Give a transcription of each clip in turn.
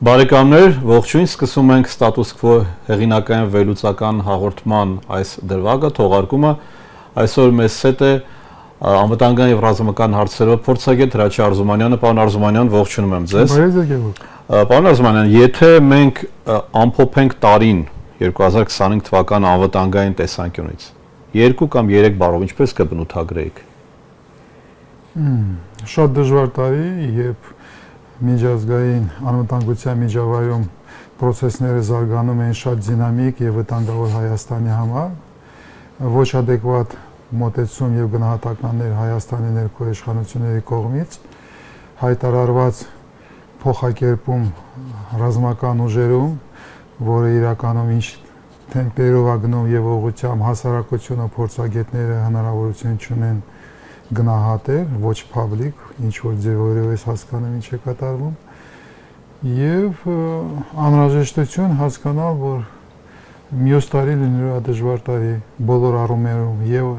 Բարեկամներ, ողջույն, սկսում ենք Status Quo հեղինակային վերլուծական հաղորդման այս դրվագը, թողարկումը։ Այսօր մեզ հետ է անվտանգային եւ ռազմական հարցերով փորձագետ Հրաչյա Արզումանյանը։ Պարոն Արզումանյան, ողջունում եմ ձեզ։ Պարոն Արզումանյան, եթե մենք ամփոփենք տարին 2025 թվականը անվտանգային տեսանկյունից, 2 կամ 3 բառով ինչպես կբնութագրեիք։ Շատ դժվար տարի, երբ միջազգային անվտանգության միջավայրում process-ները զարգանում են շատ դինամիկ եւ վտանգավոր Հայաստանի համար, ոչ adekvat մոտեցում եւ գնահատականներ Հայաստանի ներկայացությունների կողմից, հայտարարված փոխակերպում ռազմական ուժերում, որը իրականում ինչ տեմպերով ագնում եւ ուղղությամբ հասարակությունը փորձագետները հնարավորություն ունեն գնահատել, ոչ public, ինչ որ ձևով ես հասկանում ինչ է կատարվում եւ անհրաժեշտություն հասկանալ, որ մյուս տարի լինելու է դժվար տարի բոլոր առումներով եւ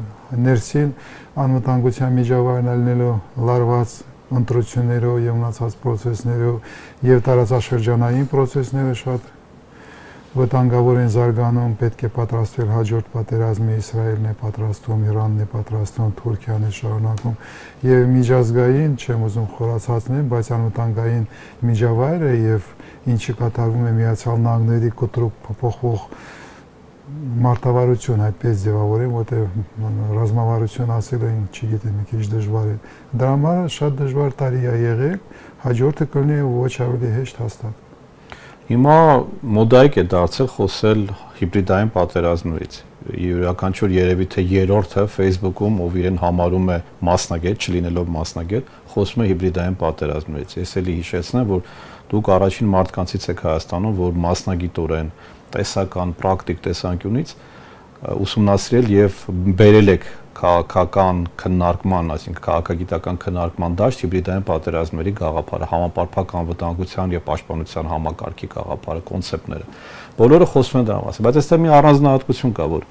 ներսին անվտանգության միջավայրն լինելու լարված ընտրություններով եւ մնացած process-ներով եւ տարածաշրջանային process-ները շատ վտանգավոր են զարգանում, պետք է պատրաստվել հաջորդ պատերազմի, Իսրայելն է պատրաստում, Իրանն է պատրաստում, Թուրքիան է շարունակում եւ միջազգային, չեմ ուզում խորացածնել, բայց անվտանգային միջավայրը եւ ինչը կատարվում է Միացյալ Նահանգների կտրուկ փոխվող մարտավարություն, այդպես ձևավորեմ, որտեղ ռազմավարություն ասելը, չգիտեմ, մի քիչ դժվար է։ Դրա համար շատ դժվար տարի է եղել, հաջորդը կլինի ոչ ավելի հեշտ հաստատ։ Հիմա մոդայիկ է դարձել խոսել հիբրիդային պատերազմներից։ Յուրաքանչյուր երևի թե երրորդը Facebook-ում, ով իրեն համարում է մասնագետ, չլինելով մասնագետ, խոսում է հիբրիդային պատերազմներից։ Ես էլի հիշեցնեմ, որ դուք առաջին մարդկանցից եք Հայաստանում, որ մասնագիտորեն, տեսական, պրակտիկ տեսանկյունից ուսումնասիրել եւ բերել եք քաղաքական քննարկման, այսինքն քաղաքագիտական քննարկման դաշտ հիբրիդային պատերազմների գաղափարը, համապարփակ անվտանգության եւ պաշտպանության համակարգի գաղափարը, կոնցեպտները։ Բոլորը խոսում են դրա մասին, բայց այստեղ մի առանձնահատկություն կա, որ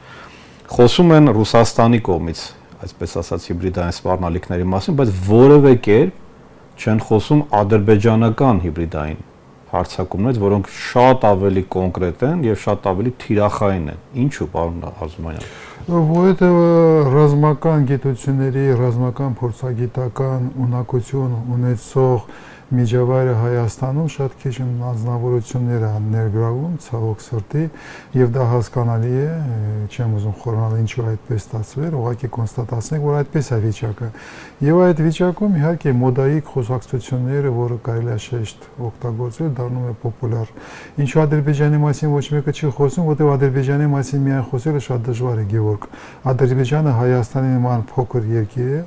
խոսում են Ռուսաստանի կողմից, այսպես ասած հիբրիդային սպառնալիքների մասին, բայց որևէ կերպ չեն խոսում ադրբեջանական հիբրիդային հարձակումներից, որոնք շատ ավելի կոնկրետ են եւ շատ ավելի թիրախային են։ Ինչու, պարոն Արզումանյան։ Որովհետև ռազմական գիտությունների, ռազմական փորձագիտական ունակություն ունեցող միջավայրը Հայաստանում շատ քիչ անձնավորություններ են ներգրավում, ցավոք սրտի, եւ դա հասկանալի է, չեմ ուզում խորանալ ինչու այդպես ստացվել, ուղղակի կոնստատացնենք, որ այդպես է վիճակը։ Եվ այդ վիճակում իհարկե մոդայիկ խոսակցությունները, որը կարելի է շեշտ օգտագործել, դառնում է պոպուլյար։ Ինչու Ադրբեջանի մասին ոչ մեկը չի խոսում, որտեղ Ադրբեջանի մասին միայն խոսելը շատ դժվար է, Գևորգ։ Ադրբեջանը Հայաստանի նման փոքր երկիր է,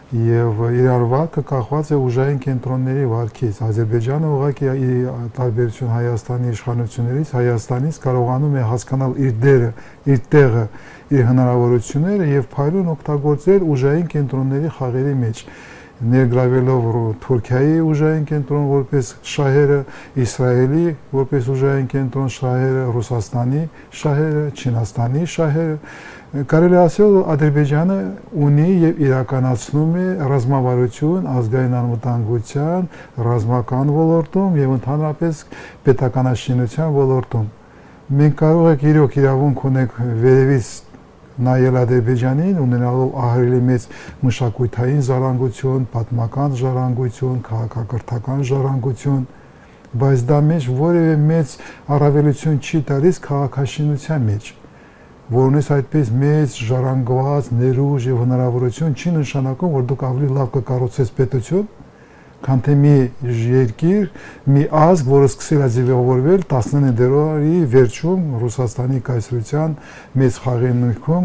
եւ իրար վարկը կախված է ուժային կենտրոնների վարկից։ Ադրբեջանը ուղղակի տարբերություն Հայաստանի իշխանություններից, Հայաստանից կարողանում է հասկանալ իր դերը, իր տեղը, իր հնարավորությունները եւ փայլուն օգտագործել ուժային կենտրոնների խաղերի մեջ, ներգրավելով Թուրքիայի ուժային կենտրոն որպես շահերը, Իսրայելի որպես ուժային կենտրոն շահերը, Ռուսաստանի շահերը, Չինաստանի շահերը։ Կարելի ասել Ադրբեջանը ունի եւ իրականացնում է ռազմավարություն ազգային անվտանգության, ռազմական ոլորտում եւ ընդհանրապես պետականաշինության ոլորտում։ Մենք կարող ենք իրոք իրավունք ունենք վերևից նայել Ադրբեջանին, ունենալով ահռելի մեծ մշակութային ժառանգություն, պատմական ժառանգություն, քաղաքակրթական ժառանգություն, բայց դա մեջ որևէ մեծ առավելություն չի տալիս քաղաքաշինության մեջ, որոնց այդպես մեծ ժառանգված ներուժ եւ հնարավորություն չի նշանակում, որ դուք ավելի լավ կկառուցես պետություն, քան թե մի երկիր, մի ազգ, որը սկսել է ձևավորվել 19-րդ վերջում Ռուսաստանի կայսրության մեծ խաղի ներքո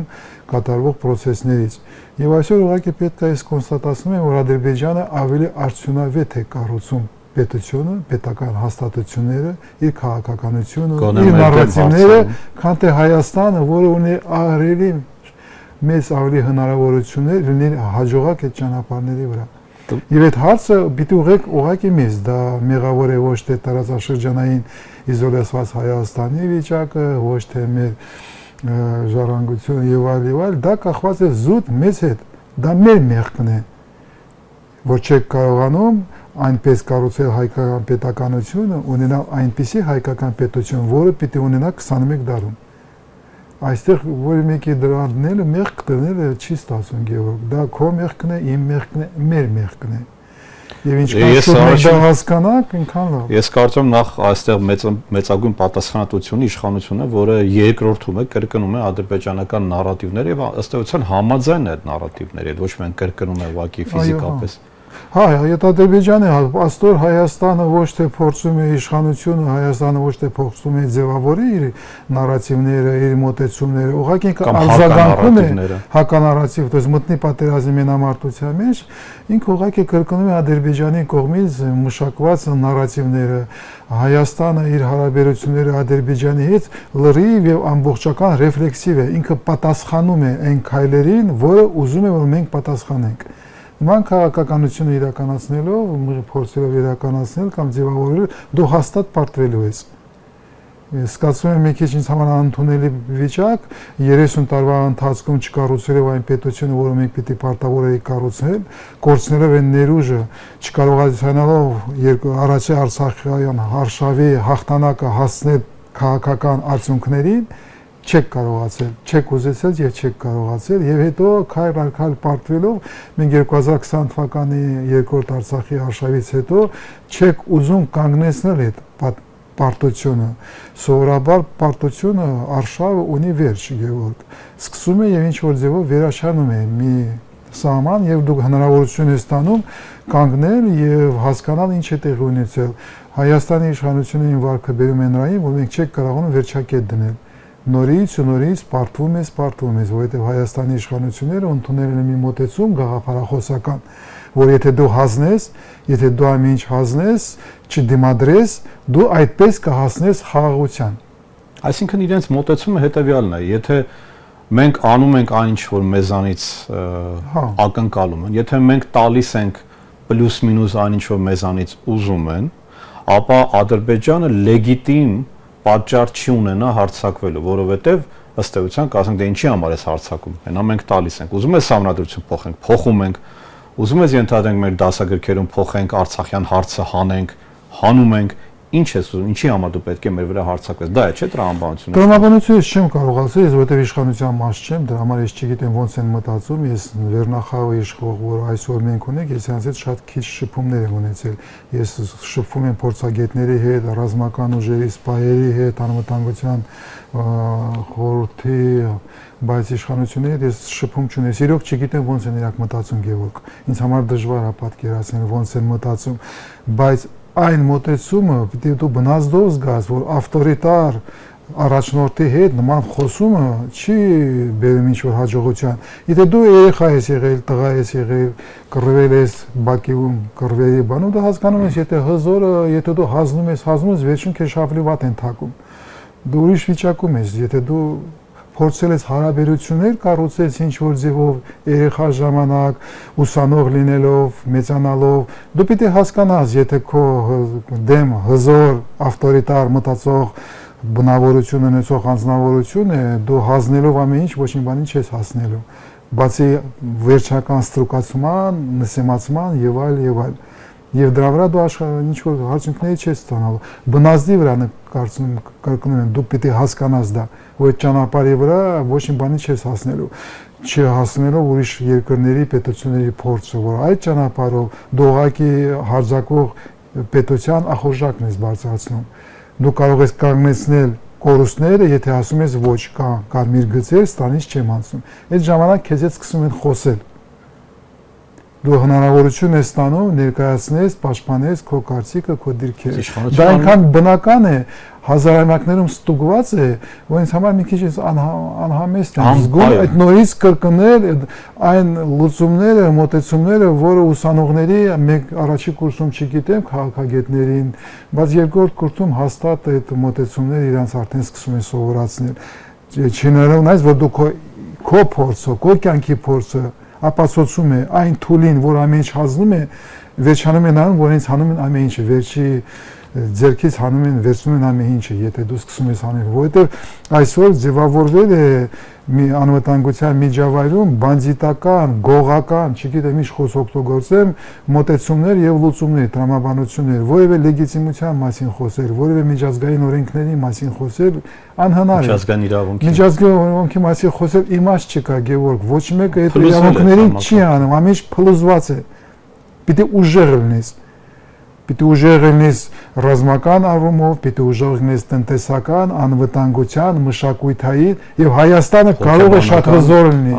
կատարվող process-ներից։ Եվ այսօր ուղղակի պետք է այս կոնստատացնում եմ, որ Ադրբեջանը ավելի արդյունավետ է կառուցում պետությունը, պետական հաստատությունները, իր քաղաքականությունը, իր նարատիվները, քան թե Հայաստանը, որը ունի ահռելի մեծ ավելի հնարավորություններ լինել հաջողակ այդ ճանապարհների վրա։ Եվ այդ հարցը պիտի ուղղակի մեզ, դա մեղավոր է ոչ թե տարածաշրջանային իզոլացված Հայաստանի վիճակը, ոչ թե մեր ժառանգությունը եւ այլ, դա կախված է զուտ մեզ հետ, դա մեր մեղքն է, որ չեք կարողանում այնպես կառուցել հայկական պետականությունը, ունենալ այնպիսի հայկական պետություն, որը պիտի ունենա 21 դարում։ Այստեղ որ մեկի դրանները մեղք դնել չի ստացվում Գևորգ, դա քո մեղքն է, իմ մեղքն է, մեր մեղքն է։ Եվ ինչքան մենք դա հասկանանք, այնքան լավ։ Ես կարծում եմ նախ այստեղ մեծագույն պատասխանատվությունը իշխանությունը, որը երկրորդում է, կրկնում է ադրբեջանական նարատիվները եւ ըստ էության համաձայն է այդ նարատիվների, ոչ միայն կրկնում է ուղղակի ֆիզիկապես։ Հա, այդ Ադրբեջանը աստոր Հայաստանը ոչ թե փորձում է իշխանությունը, Հայաստանը ոչ թե փորձում է ձևավորել իր նարատիվները, իր մոտեցումները, ուղղակի արձագանքում է հականարատիվ, то есть մտնի պատերազմի մենամարտության մեջ, ինքը ուղղակի կրկնում է Ադրբեջանի կողմից մշակված նարատիվները, Հայաստանը իր հարաբերությունները Ադրբեջանի հետ լրիվ եւ ամբողջական ռեֆլեքսիվ է, ինքը պատասխանում է այն քայլերին, որը ուզում է որ մենք պատասխանենք։ Նման քաղաքականությունը իրականացնելով, փորձելով իրականացնել կամ ձևավորել, դու հաստատ պարտվելու ես։ Սկացում եմ մի քիչ ինձ համար անընդունելի վիճակ, 30 տարվա ընթացքում չկառուցելով այն պետությունը, որը մենք պիտի պարտավորեի կառուցել, կորցնելով այն ներուժը, չկարողացնելով առաջի Արցախյան հարշավի հաղթանակը հասնել քաղաքական արդյունքներին, չեք կարողացել, չեք ուզեցել եւ չեք կարողացել եւ հետո քայլ առ քայլ պարտվելով մենք 2020 թվականի երկրորդ Արցախի արշավից հետո չեք ուզում կանգնեցնել այդ պարտությունը։ Սովորաբար պարտությունը արշավը ունի վերջ, Գևորգ։ Սկսում է եւ ինչ որ ձևով վերաշանում է մի սահման եւ դուք հնարավորություն եք ստանում կանգնել եւ հասկանալ ինչ է տեղի ունեցել։ Հայաստանի իշխանությունների վարկը բերում է նրանին, որ մենք չենք կարողանում վերջակետ դնել։ Նորից ու նորից պարտվում ես, որովհետև Հայաստանի իշխանությունները ընդունել են մի մոտեցում գաղափարախոսական, որ եթե դու հանձնես, եթե դու ամեն ինչ հանձնես, չդիմադրես, դու այդպես կհասնես խաղաղության։ Այսինքն իրենց մոտեցումը հետևյալն է, եթե մենք անում ենք այն ինչ որ մեզանից ակնկալում են, եթե մենք տալիս ենք պլյուս մինուս այն ինչ որ մեզանից ուզում են, ապա Ադրբեջանը լեգիտիմ պատճառ չի ունենա հարձակվելու, որովհետև ըստ էության կասենք դե ինչի համար ես հարձակում, հենա մենք տալիս ենք, ուզում ես համանդրություն փոխենք, փոխում ենք, ուզում ես ենթադրենք մեր դասագրքերում փոխենք, Արցախյան հարցը հանենք, հանում ենք, ինչ ես ուզում, ինչի համար դու պետք է մեր վրա հարձակվես, դա է չէ՞ տրամաբանությունը։ Տրամաբանությունից չեմ կարող ասել, ես որովհետև իշխանության մաս չեմ, դրա համար ես չգիտեմ ոնց են մտածում, ես Վերնախավը իշխող, որ այսօր մենք ունենք, ես նրանց հետ շատ քիչ շփումներ եմ ունեցել։ Ես շփվում եմ փորձագետների հետ, ռազմական ուժերի, սպայերի հետ, անվտանգության խորհրդի, բայց իշխանությունների հետ ես շփում չունեմ։ Իրոք չգիտեմ ոնց են իրանք մտածում, Գևորգ։ Ինձ համար դժվար է պատկերացնել ոնց են մտածում, բայց այն մոտեցումը պիտի դու բնազդով զգաս, որ ավտորիտար առաջնորդի հետ նման խոսումը չի բերում ինչ-որ հաջողության։ Եթե դու երեխա ես եղել, տղա ես եղել, կռվել ես Բաքիում, կռվերի բանում, դու հասկանում ես, եթե հզորը, եթե դու հանձնում ես, վերջին քեզ շավլի վատ են թակում։ Դու ուրիշ վիճակում ես, եթե դու փորձել ես հարաբերություններ կառուցել ինչ-որ ձևով երեխա ժամանակ, ուսանող լինելով, մեծանալով, դու պիտի հասկանաս, եթե քո դեմ հզոր, ավտորիտար մտածող բնավորություն ունեցող անձնավորություն է, դու հանձնելով ամեն ինչ ոչ մի բանի չես հասնելու, բացի վերջական ստրուկացման, նսեմացման եւ այլ։ Եվ դրա վրա դու ինչ-որ հարցունքների չես ստանալու։ Բնազդի վրա կրկնում եմ, դու պիտի հասկանաս դա, որ այդ ճանապարհի վրա ոչ մի բանի չես հասնելու, չհասնելով ուրիշ երկրների պետությունների փորձը, որ այդ ճանապարհով դու ուղղակի հարձակվող պետության ախորժակն ես բարձրացնում։ Դու կարող ես կանգնեցնել կորուստները, եթե ասում ես ոչ, կարմիր գծեր, ստանից չեմ անցնում։ Այդ ժամանակ քեզ հետ սկսում են խոսել։ Դու հնարավորություն ես ստանում ներկայացնես, պաշտպանես քո կարծիքը, քո դիրքերը։ Դա այնքան բնական է, հազարամյակներում ստուգված է, որ ինձ համար մի քիչ անհամեստ է զգում այդ նորից կրկնել այն լուծումները, մոտեցումները, որը ուսանողների մեկ առաջի կուրսում չգիտեմ, քաղաքագետներին, բայց երկրորդ կուրսում հաստատ այդ մոտեցումները իրանց արդեն սկսում են սովորացնել։ Չնայած այս, որ դու քո փորձը, քո կյանքի փորձը ապացուցում է այն թուլին, որ ամեն ինչ հանձնում է, վերջանում է նրան, որ ինձ հանում են ամեն ինչը, վերջի ձերքից հանում են, վերցնում են ամեն ինչը, եթե դու սկսում ես անել, որովհետև այսօր ձևավորվել է մի անվտանգության միջավայրում բանդիտական, գողական, չգիտեմ ինչ խոսք օգտագործեմ, մոտեցումներ եւ լուծումներ, տրամաբանություններ, որևէ լեգիտիմության մասին խոսել, որևէ միջազգային օրենքների մասին խոսել անհնար է։ Միջազգային իրավունքի։ Միջազգային օրենքի մասին խոսել իմաստ չկա, Գևորգ, ոչ մեկը այդ իրավունքներին չի անում, ամեն ինչ փլուզված է։ Պիտի ուժեղ լինես։ Պիտի ուժեղ լինես ռազմական առումով, պիտի ուժեղ լինես տնտեսական, անվտանգության, մշակութային եւ Հայաստանը կարող է շատ հզոր լինի։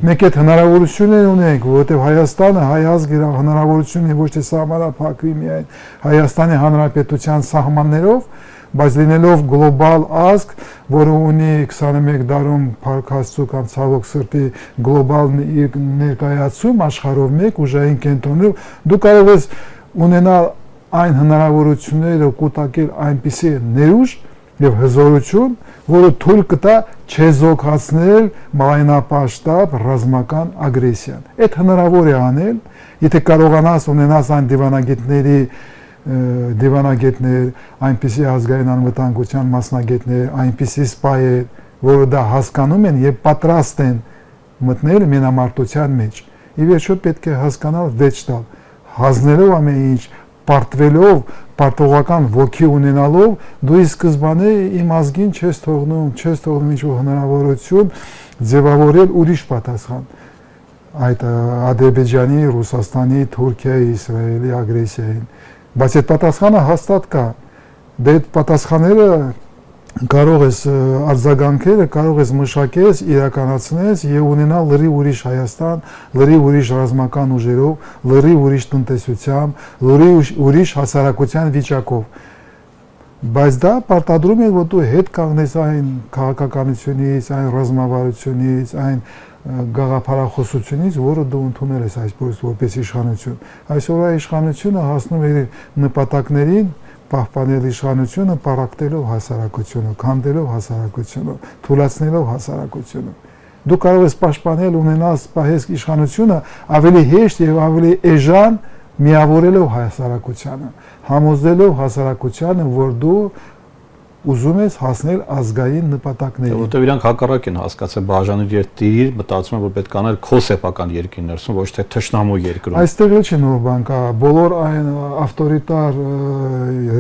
Մենք այդ հնարավորություններ ունենք, որովհետեւ Հայաստանը հայ ազգի հնարավորությունն է ոչ թե սահմանափակվի միայն Հայաստանի Հանրապետության սահմաններով, բայց լինելով գլոբալ ազգ, որը ունի 21 դարում փառքաստու կամ ցավոք սրտի գլոբալ ներկայացում աշխարհով մեկ ուժային կենտրոնով, դու կարող ես ունենալ այն հնարավորությունները կուտակել այնպիսի ներուժ եւ հզորություն, որը թույլ կտա չեզոքացնել մայնապաշտապ ռազմական ագրեսիան։ Այդ հնարավոր է անել, եթե կարողանաս ունենաս այն դիվանագետներ, այնպիսի ազգային անվտանգության մասնագետներ, այնպիսի սպայեր, որը դա հասկանում են եւ պատրաստ են մտնել մենամարտության մեջ։ Ի վերջո պետք է հասկանալ վեճ տալ, հանձնելով ամեն ինչ, պարտվելով, պարտողական ոգի ունենալով, դու ի սկզբանե իմ ազգին չես թողնում ինչ-որ հնարավորություն ձևավորել ուրիշ պատասխան այդ Ադրբեջանի, Ռուսաստանի, Թուրքիայի, Իսրայելի ագրեսիային։ Բայց այդ պատասխանը հաստատ կա։ Դե այդ պատասխանները կարող ես արձագանքերը, կարող ես մշակես, իրականացնես եւ ունենալ լրիվ ուրիշ Հայաստան, լրիվ ուրիշ ռազմական ուժերով, լրիվ ուրիշ տնտեսությամբ, լրիվ ուրիշ հասարակության վիճակով։ Բայց դա պարտադրում է, որ դու հետ կանգնես այն քաղաքականությունից, այն ռազմավարությունից, այն գաղափարախոսությունից, որը դու ընդունել ես այսպես որպես իշխանություն։ Այսօր իշխանությունը հասնում է նպատակներին պահպանել իշխանությունը, պարակտելով հասարակությունը, քանդելով հասարակությունը, թուլացնելով հասարակությունը։ Դու կարող ես պաշտպանել, ունենալ, սպահես իշխանությունը ավելի հեշտ եւ ավելի էժան միավորելով հասարակությանը, համոզելով հասարակությանը, որ դու ուզում ես հասնել ազգային նպատակներին։ Որտեղ իրանք հակառակ են հասկացել բաժանել երկիր, մտածում են, որ պետք է անել քո սեփական երկրի ներսում, ոչ թե թշնամու երկրում։ Այստեղ էլ չի նոր բան կա, բոլոր այն ավտորիտար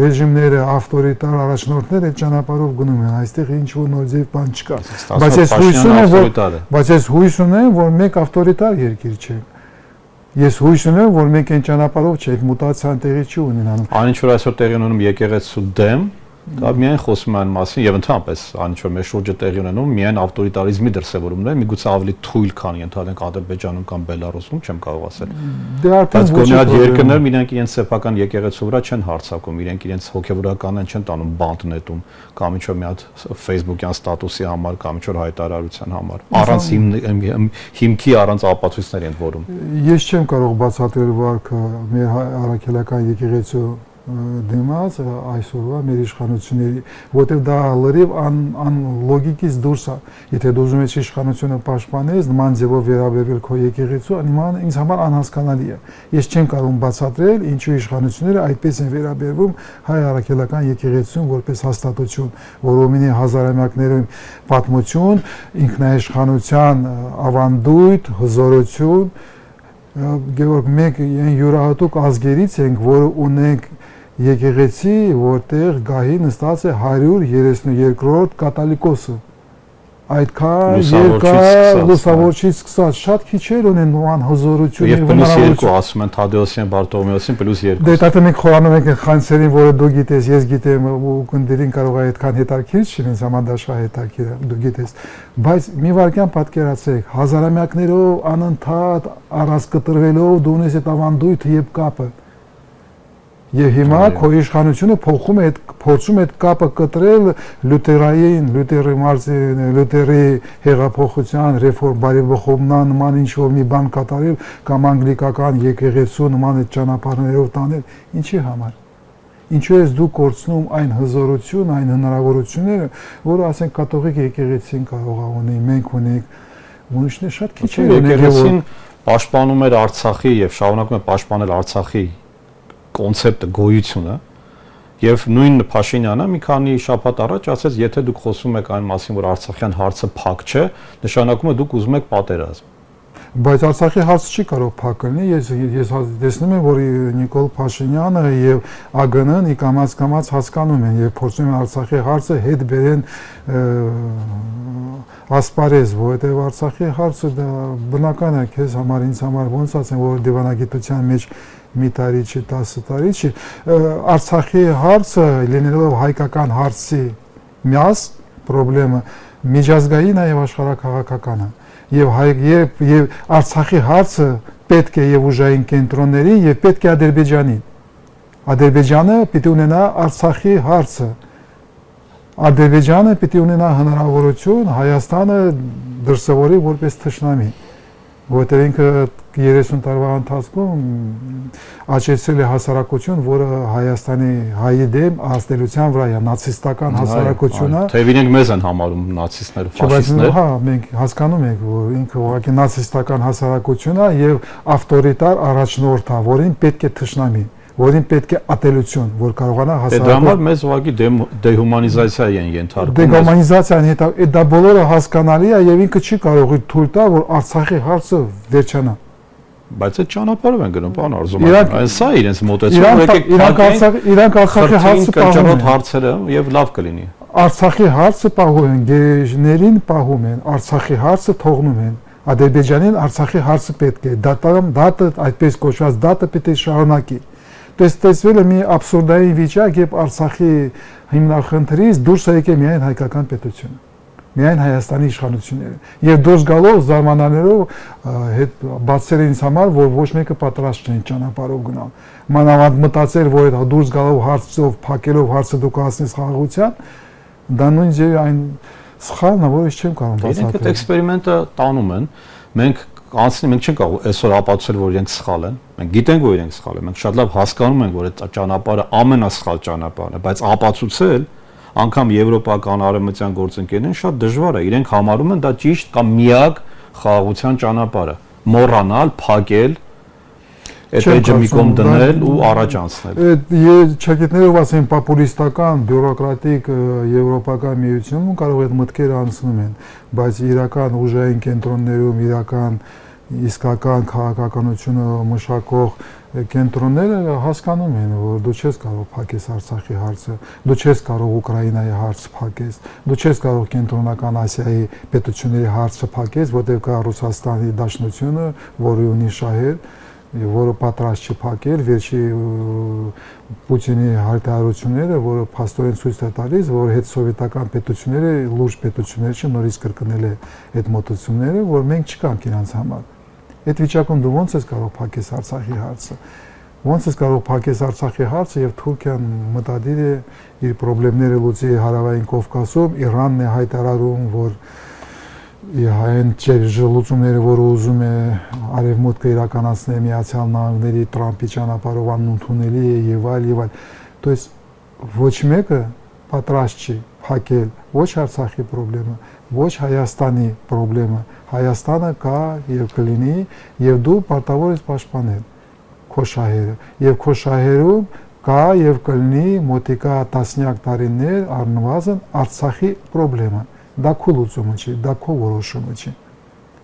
ռեժիմները, ավտորիտար առաջնորդները այդ ճանապարհով գնում են, այստեղ ինչ որ նոր ձև բան չկա։ Բայց ես հույս ունեմ, որ մենք ավտորիտար երկիր չենք։ Ես հույս ունեմ, որ մենք այն ճանապարհով չէ, այդ մուտացիան տեղի չի ունենալու։ Այն ինչ որ այսօր տեղի ունենում եկեղեցու դեմ, դա միայն խոսում են մասին եւ ընդհանրապես այն ինչ որ մեր շուրջը տեղի ունենում, միայն ավտորիտարիզմի դրսեւորումներ, միգուցե ավելի թույլ քան ընդհանրենք Ադրբեջանում կամ Բելարուսում, չեմ կարող ասել։ Դե արդեն ոչ այդ երկրներում իրենք իրենց սեփական եկեղեցու վրա չեն հարձակում, իրենք իրենց հոգեվորականն չեն տանում բանտ նետում կամ ինչ որ մի հատ Facebook-յան ստատուսի համար կամ ինչ որ հայտարարության համար։ Առանց հիմքի, առանց ապացույցների են որում։ Ես չեմ կարող բացատրել վարքը մեր առաքելական եկեղեցու դիմաց այսօրվա մեր իշխանությունների, որտեղ դա լրիվ անլոգիկից դուրս է։ Եթե դու ուզում ես իշխանությունը պաշտպանես, նման ձևով վերաբերվել քո եկեղեցու, նման ինձ համար անհասկանալի է։ Ես չեմ կարող բացատրել, ինչու իշխանությունները այդպես են վերաբերվում հայ առաքելական եկեղեցուն որպես հաստատություն, որը ունի հազարամյակներում պատմություն, ինքնաիշխանության ավանդույթ, հզորություն։ Գևորգ, մենք յուրահատուկ ազգերից ենք, որը ունենք եկեղեցի, որտեղ գահի նստած է 132-րդ կաթոլիկոսը։ Այդքան երկար լուսավորչից սկսած շատ քիչեր ունեն նման հզորություն եւ +2 ասում են Թադեոսյան, Բարտոլոմեոսին +2։ Դե դա մենք խորանում ենք խանցերին, որը դու գիտես, ես գիտեմ, ու կնդերին կարող է այդքան հետաքրքիր չի, ինձ համար դա շատ հետաքրքիր է, դու գիտես։ Բայց մի վարքյան պատկերացրեք, հազարամյակներով անընդհատ առանց կտրվելով դու ունես այդ ավանդույթը եւ կապը։ Եվ հիմա քո իշխանությունը փորձում է այդ կապը կտրել լյութերային, լյութերի հեղափոխության, ռեֆորմ բարեփոխումնան նման ինչ-որ մի բան կատարել կամ անգլիկական եկեղեցու նման այդ ճանապարհներով տանել, ինչի համար։ Ինչու ես դու կորցնում այն հզորություն, այն հնարավորությունները, որը ասենք կաթողիկ եկեղեցին կարող է ունի, մենք ունենք, ուրիշներ շատ քիչ են։ Եկեղեցին պաշտպանում էր Արցախի եւ շարունակում է պաշտպանել Արցախի կոնցեպտը, գոյությունը Եվ նույն Փաշինյանը մի քանի շաբաթ առաջ ասաց, եթե դուք խոսում եք այն մասին, որ Արցախյան հարցը փակ չէ, նշանակում է դուք ուզում եք պատերազմ։ Բայց Արցախի հարցը չի կարող փակ լինի։ Ես տեսնում եմ, որ Նիկոլ Փաշինյանը եւ ԱԳՆ-ն կամաց հասկանում են եւ փորձում են Արցախի հարցը հետ բերեն ասպարեզ, որովհետեւ Արցախի հարցը դա բնական է, քեզ համար, ինձ համար ոնց ասեմ, որ դիվանագիտության մեջ մի տարի չի, 10 տարի չի, Արցախի հարցը լինելով հայկական հարցի միաս խնդրեմը միջազգային է եւ աշխարհաքաղաքական է։ Եվ Արցախի հարցը պետք է եւ ուժային կենտրոնների եւ պետք է Ադրբեջանին։ Ադրբեջանը պիտի ունենա Արցախի հարցը։ Ադրբեջանը պիտի ունենա հնարավորություն Հայաստանը դրսևորի որպես թշնամի, որտեղ ինքը 30 տարվա ընթացքում աճեցրել է հասարակություն, որը Հայաստանի հայի դեմ ազդեցության վրա է, նացիստական հասարակությունը։ Թե իրենք մեզ են համարում նացիստներ, ֆաշիստներ։ Հա, մենք հասկանում ենք, որ ինքը ուղղակի նացիստական հասարակություն է եւ ավտորիտար առաջնորդ է, որին պետք է թշնամի, որին պետք է ատելություն, որ կարողանա հասարակություն։ Դա համար մեզ ուղղակի դեհումանիզացիա են ենթարկում։ Դեհումանիզացիան հետո դա բոլորը հասկանալի է եւ ինքը չի կարող թույլ տա, որ Արցախի հարցը վերջանա։ Բայց այդ ճանապարհով են գնում, պարոն Արզուման։ Այն սա իրենց մոտեցումը, իրանք Արցախի հարցը պահում են հարցերը եւ լավ կլինի։ Արցախի հարցը պահում են, գերեժներին պահում են, Արցախի հարցը թողնում են։ Ադրբեջանին Արցախի հարցը պետք է, դատը այդպես կոչված դատը պետք է շարունակի։ Տեսվել է մի абսուրդային վիճակ, երբ Արցախի հիմնախնդրից դուրս է եկել միայն հայկական պետությունը, միայն Հայաստանի իշխանությունները։ Եվ դուրս գալով զարմանալով հետ բացել ինձ համար, որ ոչ մեկը պատրաստ չէին ճանապարհով գնալ։ Մանավանդ մտածել, որ այդ դուրս գալով հարցով, փակելով հարցը դուք հասնես խաղաղության, դա նույն ձևի այն սխալն է, որ ես չեմ կարող բացատրել։ Իրենք այդ էքսպերիմենտը տանում են, մենք չենք կարող այսօր ապացուցել, որ իրենք սխալ են։ Մենք գիտենք, որ իրենք սխալ են։ Մենք շատ լավ հասկանում ենք, որ այդ ճանապարհը ամենասխալ ճանապարհն է, բայց ապացուցել անգամ եվրոպական արևմտյան գործընկերներին շատ դժվար է։ Իրենք համարում են դա ճիշտ կամ միակ խաղաղության ճանապարհը։ Մոռանալ, փակել, այդ էջը մի կողմ դնել ու առաջ անցնել։ Չգիտներով ասեն պոպուլիստական, բյուրոկրատիկ եվրոպական միությունում կարող այդ մտքերը անցնում են, բայց իրական ուժային կենտրոններում, իրական իսկական քաղաքականությունը մշակող կենտրոնները հասկանում են, որ դու չես կարող փակես Արցախի հարցը, դու չես կարող Ուկրաինայի հարցը փակես, դու չես կարող կենտրոնական Ասիայի պետությունների հարցը փակես, որտեղ կա Ռուսաստանի Դաշնությունը, որը ունի շահեր, որը պատրաստ չի փակել, վերջի Պուտինի հայտարարությունները, որը փաստորեն ցույց է տալիս, որ հետսովետական պետությունները լուրջ պետություններ չեն, նորից կրկնել է այդ մոտեցումները, որ մենք չկանք իրանց համար։ Այդ վիճակում դու ո՞նց ես կարող փակես Արցախի հարցը։ Ո՞նց ես կարող փակես Արցախի հարցը եւ Թուրքիան մտադիր է իր խնդիրները լուծի Հարավային Կովկասում, Իրանն է հայտարարում, որ այն լուծումները, որ ուզում է արևմուտքը իրականացնել Միացյալ Նահանգների Տրամփի ճանապարհով անընդունելի է եւ այլ եւ այլ։ То есть ոչ մեկը պատրաստ չի փակել ոչ Արցախի խնդրեմը, ոչ Հայաստանի խնդրեմը։ Հայաստանը կա եւ կլինի եւ դու պարտավոր ես պաշտպանել քո շահերը եւ քո շահերում կա եւ կլինի մոտիկա տասնյակ տարիներ առնվազն Արցախի խնդրեմը։ Դա քո լուծումը չի, դա քո որոշումը չի։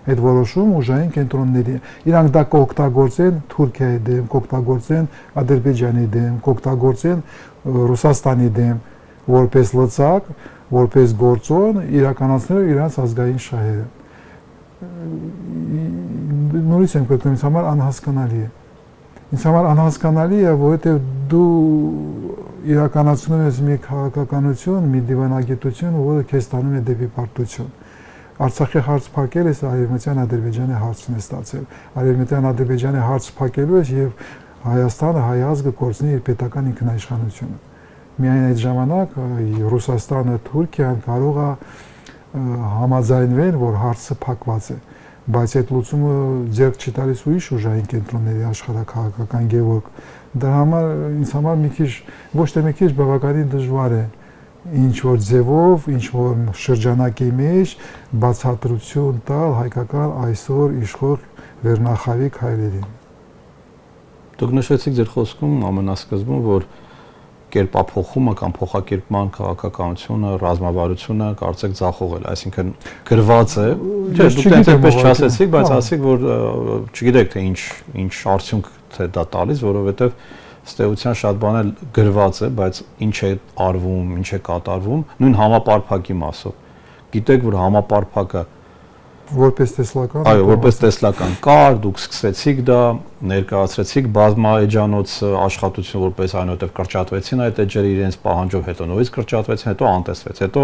Այդ որոշումը ուժային կենտրոնների է։ Իրանք դա կօգտագործեն Թուրքիայի դեմ, կօգտագործեն Ադրբեջանի դեմ, կօգտագործեն Ռուսաստանի դեմ, որպես լծակ, որպես գործոն իրականացնել իրենց ազգային շահերը։ Նորից եմ կրկնում, ինձ համար անհասկանալի է։ Ինձ համար անհասկանալի է, որովհետև դու իրականացնում ես մի քաղաքականություն, մի դիվանագիտություն, որը քեզ տանում է դեպի պարտություն։ Արցախի հարց փակել ես, Արևմտյան Ադրբեջանի հարցն է ստացել։ Արևմտյան Ադրբեջանի հարց փակելու ես եւ Հայաստանը, հայ ազգը կորցնի իր պետական ինքնաիշխանությունը։ Միայն այդ ժամանակ Ռուսաստանը, Թուրքիան կարող է համաձայնվել, որ հարցը փակված է, բայց այդ լուծումը ձեռք չի տալիս ուրիշ ուժային կենտրոնների աշխարհաքաղաքական գևորգ։ Դրա համար ինձ համար մի քիչ, ոչ թե մի քիչ, բավականին դժվար է ինչ որ ձևով, ինչ որ շրջանակի մեջ բացատրություն տալ հայկական այսօր իշխող վերնախավի քայլերին։ Դուք նշեցիք ձեր խոսքում ամենասկզբում, որ կերպափոխումը կամ փոխակերպման քաղաքականությունը, ռազմավարությունը կարծեք ձախողել, այսինքն գրված է, չէ, դուք այդպես չասեցիք, բայց ասեք, որ չգիտեք թե ինչ արդյունք թե դա տալիս, որովհետև ստեյության շատ բաներ գրված է, բայց ինչ է արվում, ինչ է կատարվում, նույն համապարփակի մասով։ Գիտեք, որ համապարփակը որպես տեսլական, այո, որպես տեսլական կար, դուք սկսեցիք դա, ներկայացրեցիք բազմաէջանոց աշխատություն, որպես այնուհետև կրճատվեցին այդ էջերը իրենց պահանջով, հետո նորից կրճատվեցին, հետո անտեսվեց, հետո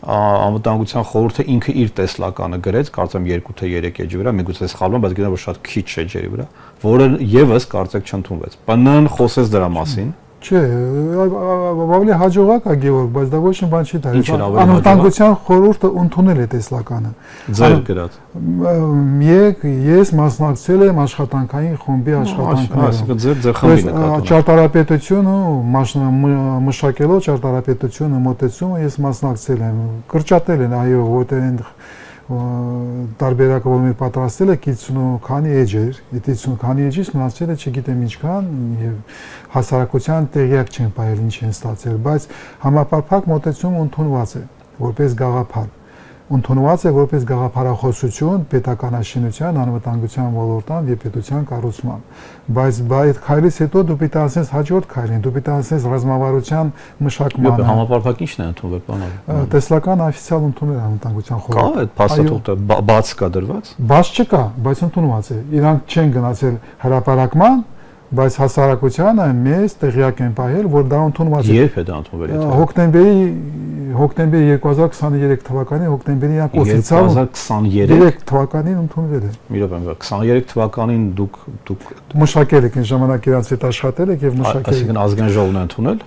անվտանգության խորհուրդը ինքը իր տեսլականը գրեց, կարծեմ 2 թե 3 էջի վրա, միգուցե սխալվում, բայց գիտեմ, որ շատ քիչ էջերի վրա, որը եւս կարծեք չընդունվեց։ ՊՆ-ն խոսեց դրա մասին։ Չէ, ավելի հաջողակ է Գևորգ, բայց դա ոչ մի բան չի տալիս։ Ինչ էր ավելի Անվտանգության խորհուրդը ընդունել է տեսլականը։ Ձեր գրած։ Ես մասնակցել եմ աշխատանքային խումբի աշխատանքներին։ Այսինքն ձեր խմբի նկատմամբ։ Ճարտարապետությունը, մշակելով ճարտարապետությունը մոտեցումը ես մասնակցել եմ։ Կրճատել են, այո, որտեղ տարբերակը որ մեր պատրաստել է 50 քանի էջ էր, 50 քանի էջից մնացել է չգիտեմ ինչքան եւ հասարակության տեղյակ չեն բայել ինչ են ստացել, բայց համապարփակ մոտեցումը ընդունված է որպես գաղափար, ընդունված է որպես գաղափարախոսություն պետականաշինության, անվտանգության ոլորտում եւ պետության կառուցման, բայց այդ քայլից հետո դու պիտի ասես հաջորդ քայլին, դու պիտի ասես ռազմավարության մշակմանը։ Համապարփակ ի՞նչն է ընդունվել, պարոն։ Տեսլական օֆիցիալ ընդունել է անվտանգության խորհուրդը։ Կա այդ փաստաթուղթը բաց կա դրված։ Բաց չկա, բայց ընդունված է։ Իրանք չեն գնացել հրապարակման, բայց հասարակությանը մեզ տեղյակ են պահել, որ դա ընդունված է։ Երբ է դա ընդունվել։ Հոկտեմբերի 2023 թվականի հոկտեմբերի իրանք օֆիցիալ 2023 թվականին ընդունվել է։ Մի րոպե, 23 թվականին դուք մշակել եք այն ժամանակ իրանց հետ աշխատել եք եւ մշակել եք։ Այսինքն ազգային ժողովն է ընդունել։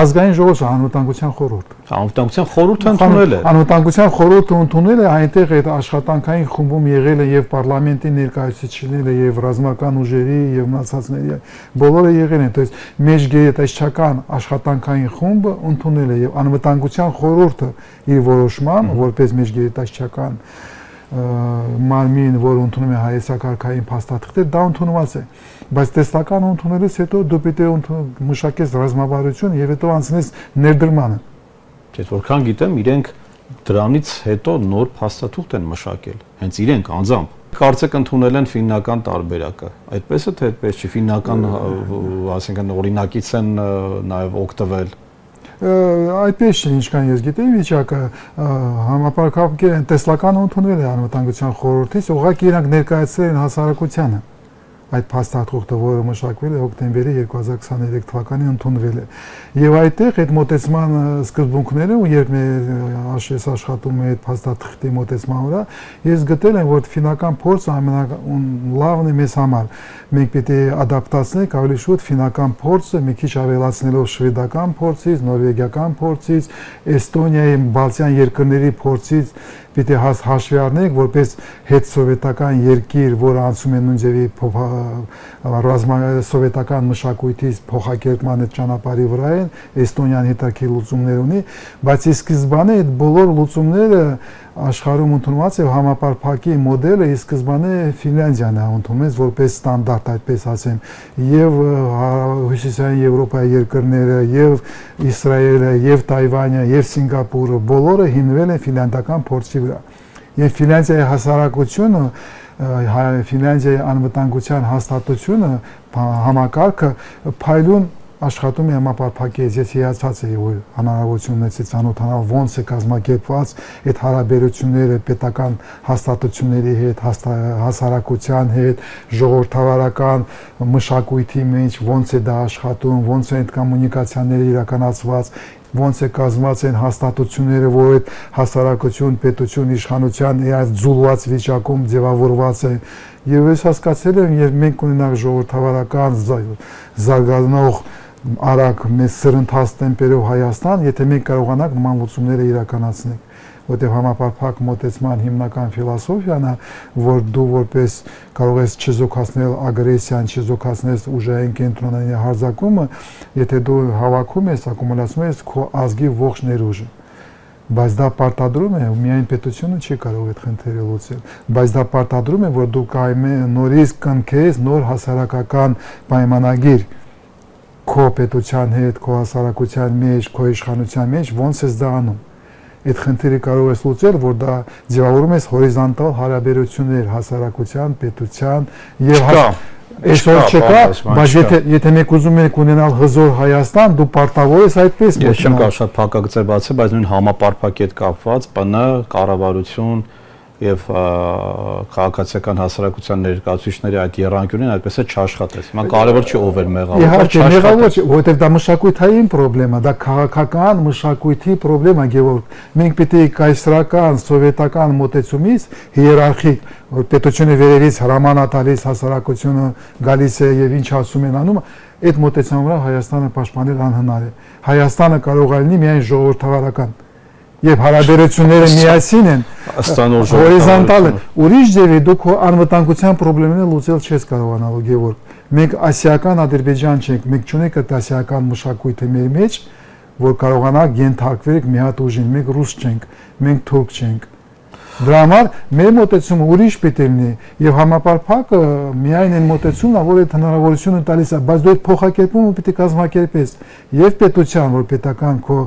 Ազգային ժողովը անվտանգության խորհուրդ։ Անվտանգության խորհուրդը ընդունել է։ Անվտանգության խորհուրդը ընդունել է, այնտեղ այդ աշխատանքային խմբում եղել է եւ պարլամենտի ներկայացուցիչները եւ ռազմական ուժերի եւ մնացածների բոլորը եղել են, то есть մեջգերատեսչական աշխատանքային խումբը ընդունել է եւ անվտանգության խորհուրդը իր որոշման որպես մեջգերատեսչական մարմին, որ ընդունում է հայեցակարգային փաստաթղթեր, դա ընդունված է, բայց տեսլական ընդունելուց հետո դու պիտի մշակես ռազմավարություն եւ հետո անցնես ներդրմանը։ Չէ, որքան գիտեմ, իրենք դրանից հետո նոր փաստաթուղթ են մշակել, հենց իրենք անձամբ։ Կարծեք ընդունել են ֆիննական տարբերակը։ Այդպես է թե այդպես չի, ֆիննական, ասենք օրինակից են նաև օգտվել։ Այդպես չէ, ինչքան ես գիտեմ, վիճակը համապարփակ տեսլական ընդունվել է անվտանգության խորհրդից, ուղղակի իրանք ներկայացրել են հասարակությանը։ Այդ փաստաթուղթը, որը մշակվել է հոկտեմբերի 2023 թվականին ընդունվել է։ Եվ այդտեղ այդ մոտեցման սկզբունքները, երբ ես աշխատում եմ այդ փաստաթղթի մոտեցման վրա, ես գտել եմ, որ ֆինական փորձը ամենալավն է մեզ համար։ Մենք պիտի ադապտացնենք ավելի շուտ ֆինական փորձը, մի քիչ ավելացնելով շվեդական փորձից, նորվեգիական փորձից, Էստոնիայի, բալտյան երկրների փորձից պիտի հաշվի առնենք, որպես հետսովետական երկիր, որը անցում է նույն ձևի սովետական մշակույթից փոխակերպման այդ ճանապարհի վրա են, Էստոնիան հետաքրքիր լուծումներ ունի, բայց ի սկզբանե այդ բոլոր լուծումները աշխարհում ընդունված է համապարփակի մոդելը, ի սկզբանե Ֆինլանդիան է ընդունած որպես ստանդարտ, այդպես ասեմ, եւ հյուսիսային Եվրոպայի երկրները, եւ Իսրայելը, եւ Թայվանը, եւ Սինգապուրը բոլորը հիմնվել են ֆինլանդական փորձի վրա։ Եվ Ֆինլանդիայի հասարակությունը, Ֆինլանդիայի անվտանգության հաստատությունը, համակարգը փայլուն աշխատում է համապարփակից, ես հիացած էի, որ հնարավորություն ունեցի ծանոթանալ ոնց է կազմակերպված այդ հարաբերությունները պետական հաստատությունների հետ, հասարակության հետ, ժողովրդավարական մշակույթի մեջ, ոնց է դա աշխատում, ոնց են այդ կոմունիկացիաները իրականացված, ոնց է կազմված են հաստատությունները, որ այդ հասարակություն, պետություն, իշխանության իրաց ձուլված վիճակում ձևավորված է։ Եվ ես հասկացել եմ, երբ մենք ունենանք ժողովրդավարական զարգանող արագ մեծ սրընթաց տեմպերով Հայաստան, եթե մենք կարողանանք նման լուծումները իրականացնել, որտեղ համապարփակ մոտեցման հիմնական ֆիլոսոֆիան է, որ դու որպես կարող ես չզոքացնել ագրեսիան, չզոքացնել ուժային կենտրոնների հարձակումը, եթե դու հավաքում ես, ակումուլացնում ես քո ազգի ողջ ներուժը։ Բայց դա պարտադրում է, միայն պետությունը չի կարող այդ խնդիրը լուծել, բայց դա պարտադրում է, որ դու նորից կնքես նոր հասարակական պայմանագիր, քո պետության հետ, քո հասարակության մեջ, քո իշխանության մեջ ոնց ես դա անում։ Այդ խնդիրը կարող ես լուծել, որ դա ձևավորում ես հորիզոնտալ հարաբերություններ հասարակության, պետության եւ այսօր չկա, բայց եթե մեկ ուզում եք ունենալ հզոր Հայաստան, դու պարտավոր ես այդպես Ես չեմ կարող շատ փակագծեր բացել, բայց նույն համապարփակ հետ կապված ՊՆ, կառավարություն եւ քաղաքացիական հասարակության ներկայացուցիչների այդ երանգյունին այդպես է չաշխատես։ Հիմա կարևոր չի ով էր մեղավոր։ Իհարկե, մեղավոր չի, որովհետեւ դա մշակութային խնդրեմ է, դա քաղաքական մշակույթի խնդրեմ է, Գևորգ։ Մենք պետք է կայսրական, սովետական մոտեցումից հիերարխիկ, որ պետությունը վերևից հրամանա տալիս, հասարակությունը գալիս է եւ ինչ ասում են անում, այդ մոտեցման վրա Հայաստանը պաշտպանել անհնար է։ Հայաստանը կարող է լինի միայն ժողովրդավարական եւ հարաբերությունները միասին են հորիզոնտալ են ուրիշ ձևի դուք անվտանգության խնդիրները լուծել չես կարողանալու Գևորգ մենք ասիական Ադրբեջան չենք մենք չունենք այդ ասիական մշակույթը մեր մեջ որ կարողանա ենթարկվել մի հատ ուժին մենք ռուս չենք մենք թուրք չենք դրա համար մեր մոտեցումը ուրիշ պետք է լինի եւ համապարփակը միայն այն մոտեցումն է որ այդ հնարավորությունը տալիս է բայց դու այդ փոխակերպումը պետք է կազմակերպես եւ պետության որ պետական քո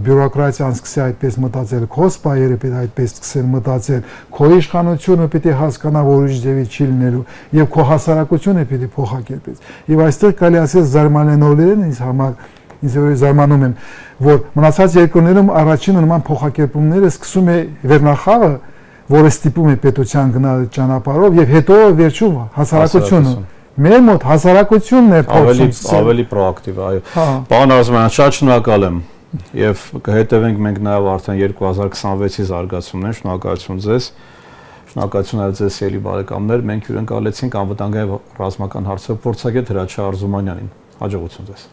բյուրոկրատիան սկսի այդպես մտածել քո սպայերը պետք է այդպես սկսեն մտածել քո իշխանությունը պետք է հասկանա որ ուրիշ ձևի չի լինելու եւ քո հասարակությունը պետք է փոխակերպես եւ այստեղ կարելի ասել զարմանալիորեն ինձ համար ինձ զարմանում եմ որ մնացած երկրներում առաջին նման փոխակերպումները սկսում է վերնախավը որը ստիպում է պետության գնալ ճանապարհով եւ հետո վերջում հասարակությունը մեր մոտ հասարակությունն է փոխում ավելի պրոակտիվ այո պարոն Արզումանյան շատ շնորհակալ եմ եւ կհետևենք մենք նաեւ արդեն 2026-ի զարգացումներին շնորհակալություն ձեզ շնորհակալություն այլ ձեզ ելի բարեկամներ մենք հյուրընկալեցինք անվտանգային ռազմական հարցերով փորձագետ Հրաչյա Արզումանյանին հաջողություն ձեզ